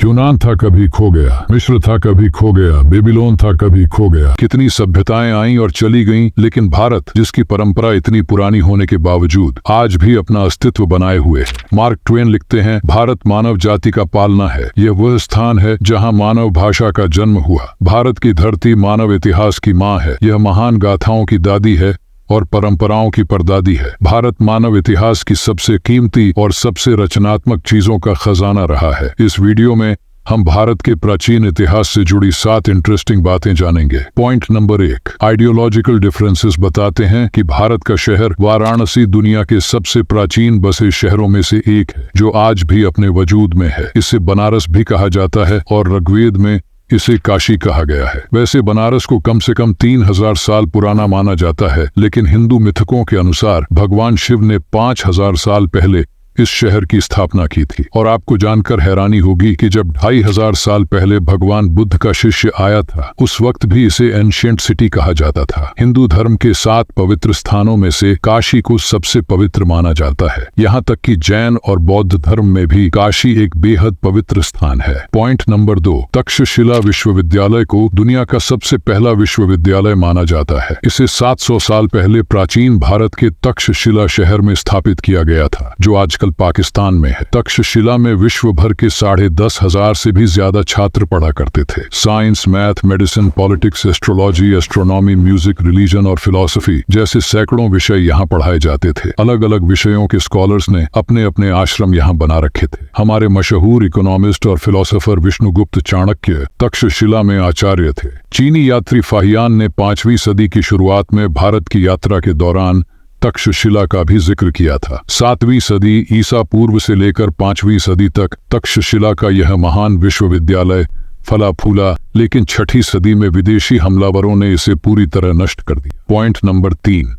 यूनान था कभी खो गया, मिस्र था कभी खो गया, बेबीलोन था कभी खो गया। कितनी सभ्यताएं आईं और चली गईं, लेकिन भारत, जिसकी परंपरा इतनी पुरानी होने के बावजूद आज भी अपना अस्तित्व बनाए हुए। मार्क ट्वेन लिखते हैं, भारत मानव जाति का पालना है। यह वह स्थान है जहां मानव भाषा का जन्म हुआ। भारत की धरती मानव इतिहास की माँ है। यह महान गाथाओं की दादी है और परंपराओं की परदादी है। भारत मानव इतिहास की सबसे कीमती और सबसे रचनात्मक चीजों का खजाना रहा है। इस वीडियो में हम भारत के प्राचीन इतिहास से जुड़ी 7 इंटरेस्टिंग बातें जानेंगे। पॉइंट नंबर 1, आइडियोलॉजिकल डिफरेंसेस बताते हैं कि भारत का शहर वाराणसी दुनिया के सबसे प्राचीन बसे शहरों में से एक है, जो आज भी अपने वजूद में है। इसे बनारस भी कहा जाता है और ऋग्वेद में इसे काशी कहा गया है। वैसे बनारस को कम से कम 3000 साल पुराना माना जाता है, लेकिन हिंदू मिथकों के अनुसार भगवान शिव ने 5000 साल पहले इस शहर की स्थापना की थी। और आपको जानकर हैरानी होगी कि जब 2500 साल पहले भगवान बुद्ध का शिष्य आया था, उस वक्त भी इसे एंशिएंट सिटी कहा जाता था। हिंदू धर्म के 7 पवित्र स्थानों में से काशी को सबसे पवित्र माना जाता है। यहाँ तक कि जैन और बौद्ध धर्म में भी काशी एक बेहद पवित्र स्थान है। पॉइंट नंबर 2, तक्षशिला विश्वविद्यालय को दुनिया का सबसे पहला विश्वविद्यालय माना जाता है। इसे 700 साल पहले प्राचीन भारत के तक्षशिला शहर में स्थापित किया गया था, जो आज पाकिस्तान में है। तक्षशिला में विश्व भर के 10,500 से भी ज्यादा छात्र पढ़ा करते थे। Science, math, medicine, politics, astrology, astronomy, music, religion और फिलॉसफी जैसे सैकड़ों विषय यहाँ पढ़ाए जाते थे। अलग अलग विषयों के स्कॉलर्स ने अपने अपने आश्रम यहाँ बना रखे थे। हमारे मशहूर इकोनॉमिस्ट और फिलोसोफर विष्णुगुप्त चाणक्य तक्षशिला में आचार्य थे। चीनी यात्री फाहियान ने 5वीं सदी की शुरुआत में भारत की यात्रा के दौरान तक्षशिला का भी जिक्र किया था। 7वीं सदी ईसा पूर्व से लेकर 5वीं सदी तक तक्षशिला का यह महान विश्वविद्यालय फला फूला, लेकिन 6ठी सदी में विदेशी हमलावरों ने इसे पूरी तरह नष्ट कर दिया। पॉइंट नंबर 3,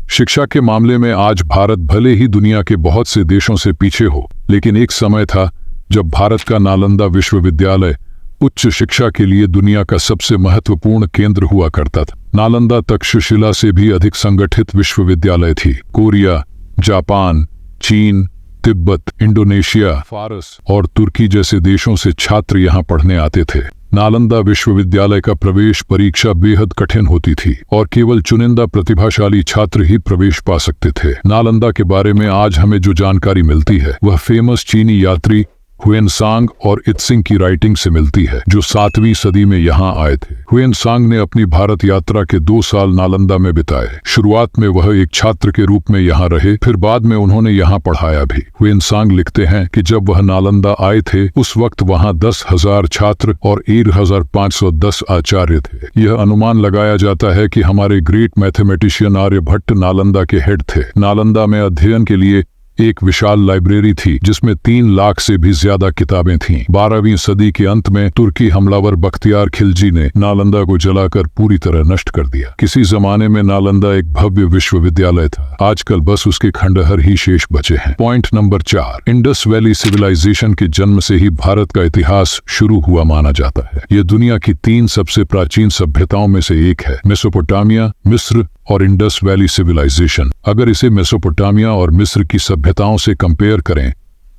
शिक्षा के मामले में आज भारत भले ही दुनिया के बहुत से देशों से पीछे हो, लेकिन एक समय था जब भारत का नालंदा विश्वविद्यालय उच्च शिक्षा के लिए दुनिया का सबसे महत्वपूर्ण केंद्र हुआ करता था। नालंदा तक्षशिला से भी अधिक संगठित विश्वविद्यालय थी। कोरिया, जापान, चीन, तिब्बत, इंडोनेशिया, फारस और तुर्की जैसे देशों से छात्र यहाँ पढ़ने आते थे। नालंदा विश्वविद्यालय का प्रवेश परीक्षा बेहद कठिन होती थी और केवल चुनिंदा प्रतिभाशाली छात्र ही प्रवेश पा सकते थे। नालंदा के बारे में आज हमें जो जानकारी मिलती है वह फेमस चीनी यात्री हुएनसांग और इत्सिंग की राइटिंग से मिलती है, जो 7वीं सदी में यहाँ आए थे। हुएनसांग ने अपनी भारत यात्रा के 2 साल नालंदा में बिताए। शुरुआत में वह एक छात्र के रूप में यहाँ रहे, फिर बाद में उन्होंने यहाँ पढ़ाया भी। हुएनसांग लिखते हैं कि जब वह नालंदा आए थे, उस वक्त वहाँ 10,000 छात्र और 1,510 आचार्य थे। यह अनुमान लगाया जाता है कि हमारे ग्रेट मैथमेटिशियन आर्यभट्ट नालंदा के हेड थे। नालंदा में अध्ययन के लिए एक विशाल लाइब्रेरी थी, जिसमें 3 लाख से भी ज्यादा किताबें थीं। 12वीं सदी के अंत में तुर्की हमलावर बख्तियार खिलजी ने नालंदा को जलाकर पूरी तरह नष्ट कर दिया। किसी जमाने में नालंदा एक भव्य विश्वविद्यालय था। आजकल बस उसके खंडहर ही शेष बचे हैं। Point number 4, Indus valley civilisation के जन्म से ही भारत का इतिहास शुरू हुआ माना जाता है। यह दुनिया की 3 सबसे प्राचीन सभ्यताओं में से एक है, मेसोपोटामिया, मिस्र और इंडस वैली सिविलाइजेशन। अगर इसे मेसोपोटामिया और मिस्र की सभ्यताओं से कंपेयर करें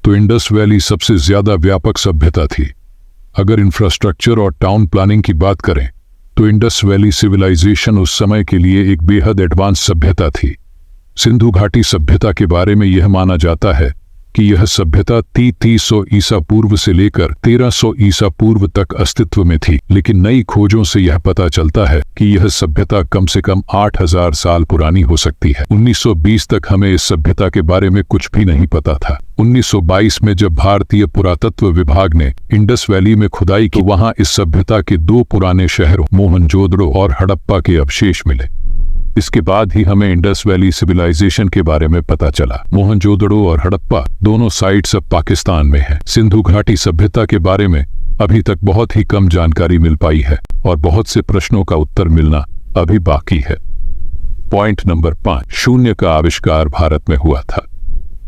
तो इंडस वैली सबसे ज्यादा व्यापक सभ्यता थी। अगर इंफ्रास्ट्रक्चर और टाउन प्लानिंग की बात करें तो इंडस वैली सिविलाइजेशन उस समय के लिए एक बेहद एडवांस सभ्यता थी। सिंधु घाटी सभ्यता के बारे में यह माना जाता है कि यह सभ्यता 300 ईसा पूर्व से लेकर 1300 ईसा पूर्व तक अस्तित्व में थी, लेकिन नई खोजों से यह पता चलता है कि यह सभ्यता कम से कम 8000 साल पुरानी हो सकती है। 1920 तक हमें इस सभ्यता के बारे में कुछ भी नहीं पता था। 1922 में जब भारतीय पुरातत्व विभाग ने इंडस वैली में खुदाई की, वहां इस सभ्यता के 2 पुराने शहरों मोहनजोदड़ो और हड़प्पा के अवशेष मिले। इसके बाद ही हमें इंडस वैली सिविलाइजेशन के बारे में पता चला। मोहनजोदड़ो और हड़प्पा दोनों साइट्स अब पाकिस्तान में हैं। सिंधु घाटी सभ्यता के बारे में अभी तक बहुत ही कम जानकारी मिल पाई है और बहुत से प्रश्नों का उत्तर मिलना अभी बाकी है। पॉइंट नंबर 5, शून्य का आविष्कार भारत में हुआ था।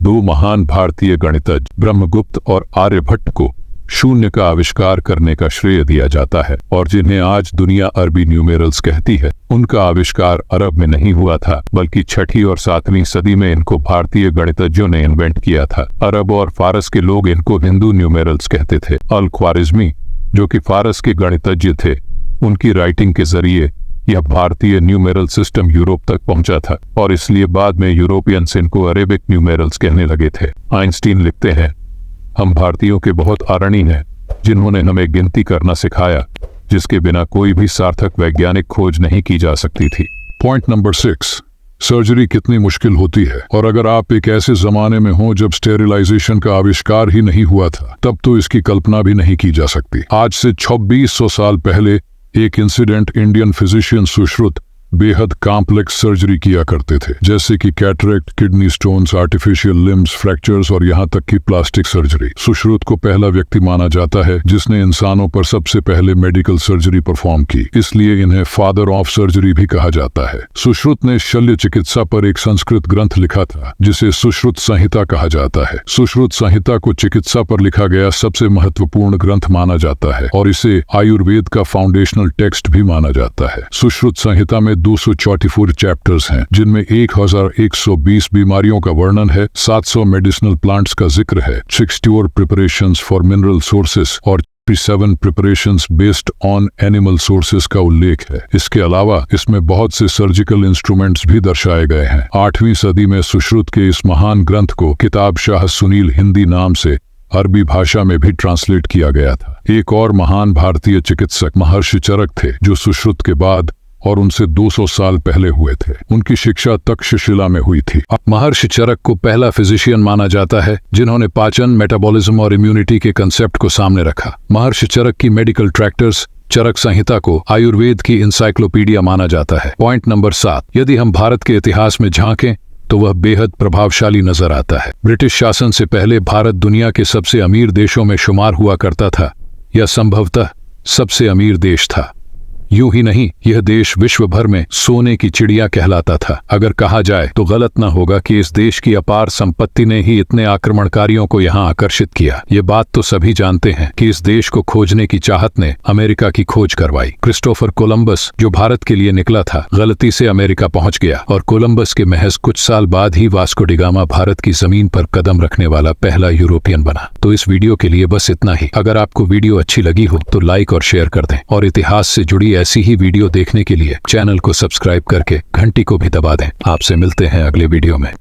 2 महान भारतीय गणितज्ञ ब्रह्मगुप्त और आर्यभट्ट को शून्य का आविष्कार करने का श्रेय दिया जाता है और जिन्हें आज दुनिया अरबी न्यूमेरल्स कहती है, उनका आविष्कार अरब में नहीं हुआ था बल्कि 6वीं और 7वीं सदी में इनको भारतीय गणितज्ञों ने इन्वेंट किया था। अरब और फारस के लोग इनको हिंदू न्यूमेरल्स कहते थे। अल ख्वारिज़मी, जो कि फारस के गणितज्ञ थे, उनकी राइटिंग के जरिए यह भारतीय न्यूमेरल सिस्टम यूरोप तक पहुंचा था और इसलिए बाद में यूरोपियंस इनको अरेबिक न्यूमेरल्स कहने लगे थे। आइंस्टीन लिखते हैं, हम भारतीयों के बहुत आदरणीय हैं जिन्होंने हमें गिनती करना सिखाया, जिसके बिना कोई भी सार्थक वैज्ञानिक खोज नहीं की जा सकती थी। पॉइंट नंबर 6, सर्जरी कितनी मुश्किल होती है। और अगर आप एक ऐसे जमाने में हो जब स्टेरिलाइजेशन का आविष्कार ही नहीं हुआ था, तब तो इसकी कल्पना भी नहीं की जा सकती। आज से 2600 साल पहले एक इंसिडेंट इंडियन फिजिशियन सुश्रुत बेहद कॉम्प्लेक्स सर्जरी किया करते थे, जैसे कि cataract, kidney stones, artificial limbs, fractures और यहाँ तक कि प्लास्टिक सर्जरी। सुश्रुत को पहला व्यक्ति माना जाता है जिसने इंसानों पर सबसे पहले मेडिकल सर्जरी परफॉर्म की, इसलिए इन्हें फादर ऑफ सर्जरी भी कहा जाता है। सुश्रुत ने शल्य चिकित्सा पर एक संस्कृत ग्रंथ लिखा था जिसे सुश्रुत संहिता कहा जाता है। सुश्रुत संहिता को चिकित्सा पर लिखा गया सबसे महत्वपूर्ण ग्रंथ माना जाता है और इसे आयुर्वेद का फाउंडेशनल टेक्स्ट भी माना जाता है। सुश्रुत संहिता में 244 चैप्टर्स हैं, जिनमें 1120 बीमारियों का वर्णन है, 700 मेडिसिनल प्लांट्स का जिक्र है, 64 प्रिपरेशंस फॉर मिनरल सोर्सेस और 7 preparations based on animal sources का उल्लेख है। इसके अलावा इसमें बहुत से सर्जिकल इंस्ट्रूमेंट्स भी दर्शाए गए हैं। 8वीं सदी में सुश्रुत के इस महान ग्रंथ को किताब शाह सुनील हिंदी नाम से अरबी भाषा में भी ट्रांसलेट किया गया था। एक और महान भारतीय चिकित्सक महर्षि चरक थे जो सुश्रुत के बाद और उनसे 200 साल पहले हुए थे। उनकी शिक्षा तक्षशिला में हुई थी। महर्षि चरक को पहला फिजिशियन माना जाता है जिन्होंने पाचन, मेटाबॉलिज्म और इम्यूनिटी के कंसेप्ट को सामने रखा। महर्षि चरक की मेडिकल ट्रैक्टर्स चरक संहिता को आयुर्वेद की इंसाइक्लोपीडिया माना जाता है। पॉइंट नंबर 7, यदि हम भारत के इतिहास में झांकें तो वह बेहद प्रभावशाली नजर आता है। ब्रिटिश शासन से पहले भारत दुनिया के सबसे अमीर देशों में शुमार हुआ करता था या संभवतः सबसे अमीर देश था। यूं ही नहीं, यह देश विश्व भर में सोने की चिड़िया कहलाता था। अगर कहा जाए तो गलत न होगा कि इस देश की अपार संपत्ति ने ही इतने आक्रमणकारियों को यहाँ आकर्षित किया। ये बात तो सभी जानते हैं कि इस देश को खोजने की चाहत ने अमेरिका की खोज करवाई। क्रिस्टोफर कोलंबस, जो भारत के लिए निकला था, गलती से अमेरिका पहुंच गया और कोलंबस के महज कुछ साल बाद ही वास्को डी गामा भारत की जमीन पर कदम रखने वाला पहला यूरोपियन बना। तो इस वीडियो के लिए बस इतना ही। अगर आपको वीडियो अच्छी लगी हो तो लाइक और शेयर कर दें और इतिहास से जुड़ी ऐसी ही वीडियो देखने के लिए चैनल को सब्सक्राइब करके घंटी को भी दबा दें। आपसे मिलते हैं अगले वीडियो में।